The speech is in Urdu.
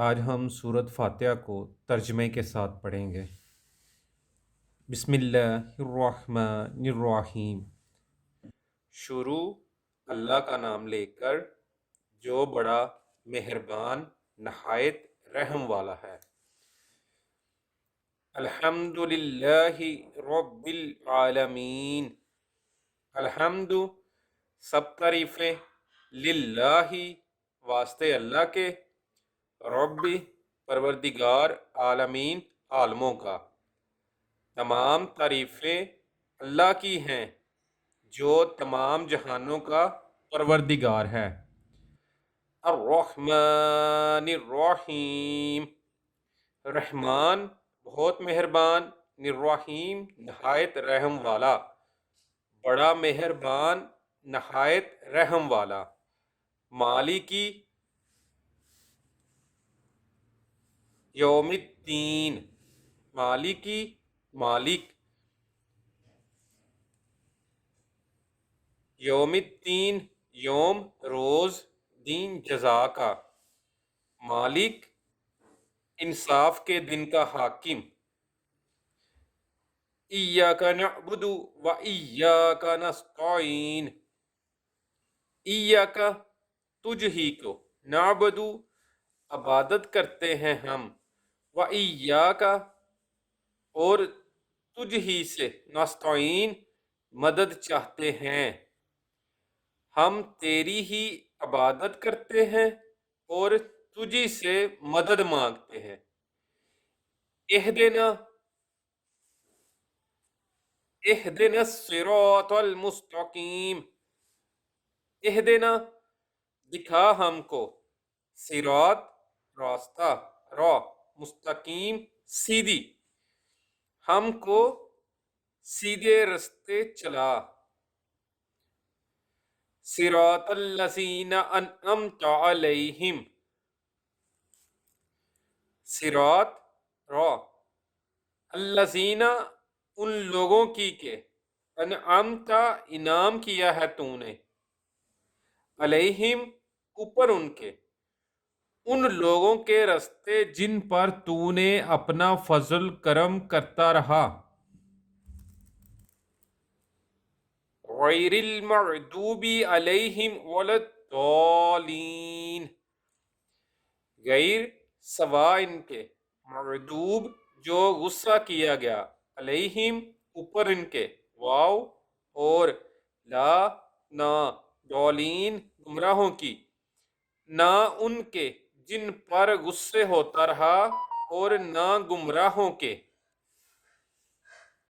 آج ہم سورۃ فاتحہ کو ترجمے کے ساتھ پڑھیں گے۔ بسم اللہ الرحمن الرحیم۔ شروع اللہ کا نام لے کر جو بڑا مہربان نہایت رحم والا ہے۔ الحمد للہ رب العالمین۔ الحمد سب تعریفیں، للہ واسطے اللہ کے، رب پروردگار عالمین عالموں کا۔ تمام تعریفیں اللہ کی ہیں جو تمام جہانوں کا پروردگار ہے۔ الرحمن الرحیم، رحمان بہت مہربان، الرحیم نہایت رحم والا، بڑا مہربان نہایت رحم والا۔ مالکی یوم الدین، مالکی مالک، یوم الدین یوم روز، دین جزا کا، مالک انصاف کے دن کا حاکم۔ ایاک نعبد و ایاک نستعین، ایاک تجھ ہی کو، نعبد عبادت کرتے ہیں ہم، و ایاک اور تجھ ہی سے، نستعین مدد چاہتے ہیں، ہم تیری ہی عبادت کرتے ہیں اور تجھی سے مدد مانگتے ہیں۔ اہدنا الصراط المستقیم، اہدنا دکھا ہم کو، صراط راستہ، راہ، مستقیم سیدھی، ہم کو سیدھے رستے چلا۔ صراط الذین انعمت علیہم، صراط راہ، الذین ان لوگوں کی کے، انعمت انعام کیا ہے تو نے، علیہم اوپر ان کے، ان لوگوں کے رستے جن پر تو نے اپنا فضل کرم کرتا رہا۔ غیر المغضوب علیہم ولا الضالین، غیر سوا ان کے، مغضوب جو غصہ کیا گیا، علیہم اوپر ان کے، واو اور لا نہ، ضالین گمراہوں کی، نہ ان کے جن پر غصے ہوتا رہا اور نہ گمراہوں کے۔